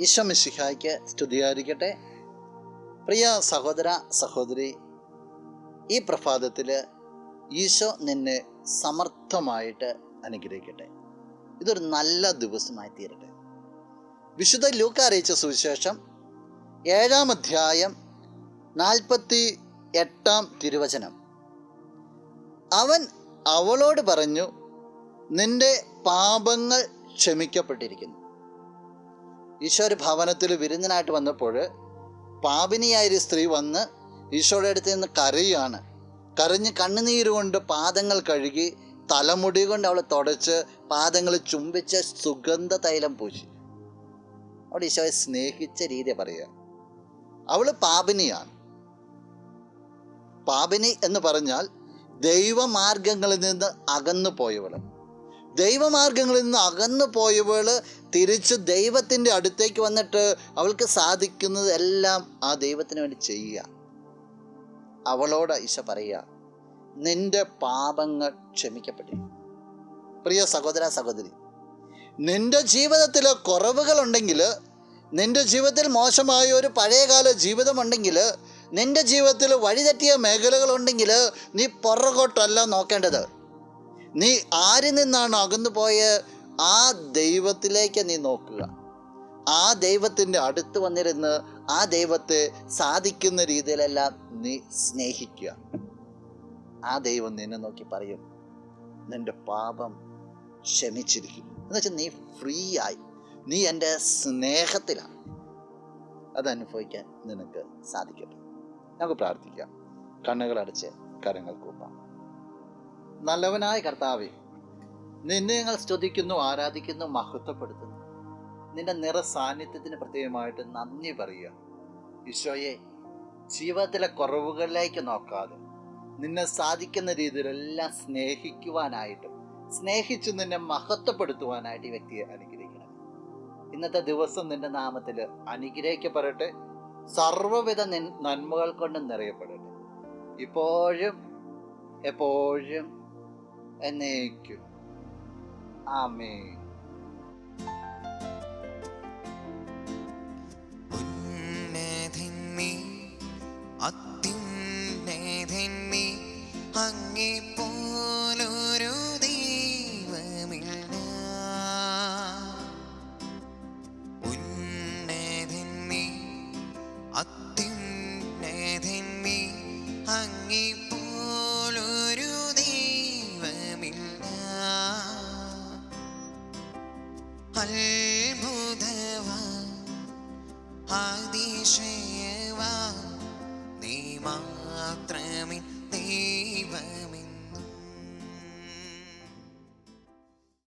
ഈശോ മിശിഹായ്ക്ക് സ്തുതിയായിരിക്കട്ടെ. പ്രിയ സഹോദര സഹോദരി, ഈ പ്രഭാതത്തിൽ ഈശോ നിന്നെ സമർത്ഥമായിട്ട് അനുഗ്രഹിക്കട്ടെ. ഇതൊരു നല്ല ദിവസമായി തീരട്ടെ. വിശുദ്ധ ലൂക്ക അറിയിച്ച സുവിശേഷം 7-ാം അധ്യായം 48-ാം തിരുവചനം. അവൻ അവളോട് പറഞ്ഞു, നിന്റെ പാപങ്ങൾ ക്ഷമിക്കപ്പെട്ടിരിക്കുന്നു. ഈശോ ഒരു ഭവനത്തിൽ വിരുന്നിനായിട്ട് വന്നപ്പോൾ പാപിനിയായൊരു സ്ത്രീ വന്ന് ഈശോയുടെ അടുത്ത് നിന്ന് കരയുകയാണ്. കരഞ്ഞ് കണ്ണുനീരുകൊണ്ട് പാദങ്ങൾ കഴുകി തലമുടി കൊണ്ട് അവൾ തുടച്ച് പാദങ്ങൾ ചുംബിച്ച് സുഗന്ധ തൈലം പൂശി. അവിടെ ഈശോയെ സ്നേഹിച്ച രീതി പറയുക. അവൾ പാപിനിയാണ്. പാപിനി എന്ന് പറഞ്ഞാൽ ദൈവമാർഗങ്ങളിൽ നിന്ന് അകന്നു പോയവൾ. ദൈവമാർഗങ്ങളിൽ നിന്ന് അകന്നു പോയവൾ തിരിച്ച് ദൈവത്തിൻ്റെ അടുത്തേക്ക് വന്നിട്ട് അവൾക്ക് സാധിക്കുന്നത് എല്ലാം ആ ദൈവത്തിന് വേണ്ടി ചെയ്യുക. അവളോട് ഈശോ പറയുക, നിന്റെ പാപങ്ങൾ ക്ഷമിക്കപ്പെട്ടിരിക്കുന്നു. പ്രിയ സഹോദര സഹോദരി, നിന്റെ ജീവിതത്തിൽ കുറവുകളുണ്ടെങ്കിൽ, നിന്റെ ജീവിതത്തിൽ മോശമായ ഒരു പഴയകാല ജീവിതമുണ്ടെങ്കിൽ, നിന്റെ ജീവിതത്തിൽ വഴിതെറ്റിയ മേഖലകളുണ്ടെങ്കിൽ, നീ പുറകോട്ടല്ല നോക്കേണ്ടത്. നീ ആരിൽ നിന്നാണ് അകന്നു പോയ ആ ദൈവത്തിലേക്ക് നീ നോക്കുക. ആ ദൈവത്തിൻ്റെ അടുത്ത് വന്നിരുന്ന് ആ ദൈവത്തെ സാധിക്കുന്ന രീതിയിലെല്ലാം നീ സ്നേഹിക്കുക. ആ ദൈവം നിന്നെ നോക്കി പറയും, നിന്റെ പാപം ക്ഷമിച്ചിരിക്കുന്നു. എന്നുവെച്ചാൽ നീ ഫ്രീ ആയി, നീ എൻ്റെ സ്നേഹത്തിലാണ്. അതനുഭവിക്കാൻ നിനക്ക് സാധിക്കട്ടെ. നമുക്ക് പ്രാർത്ഥിക്കാം. കണ്ണുകളടച്ച് കരങ്ങൾ കൂപ്പാം. നല്ലവനായ കർത്താവേ, നിന്നെ ഞങ്ങൾ സ്തുതിക്കുന്നു, ആരാധിക്കുന്നു, മഹത്വപ്പെടുത്തുന്നു. നിന്റെ നിറ സാന്നിധ്യത്തിന് പ്രത്യേകമായിട്ട് നന്ദി പറയുക. ഈശോയെ, ജീവിതത്തിലെ കുറവുകളിലേക്ക് നോക്കാതെ നിന്നെ സാധിക്കുന്ന രീതിയിലെല്ലാം സ്നേഹിക്കുവാനായിട്ടും സ്നേഹിച്ച് നിന്നെ മഹത്വപ്പെടുത്തുവാനായിട്ട് ഈ വ്യക്തിയെ അനുഗ്രഹിക്കണം. ഇന്നത്തെ ദിവസം നിന്റെ നാമത്തിൽ അനുഗ്രഹിക്കപ്പെടട്ടെ. സർവ്വവിധ നന്മകൾ കൊണ്ട് നിറയപ്പെടട്ടെ, ഇപ്പോഴും എപ്പോഴും എന്നേക്കും. ആമേൻ. അങ്ങേ പോലൊരു ദൈവമില്ല. ഉന്നതൻ നീ, അത്യുന്നതൻ നീ, അങ്ങേ പോലൊരു ദൈവമില്ല. അത്ഭുതവാൻ, അതിശയ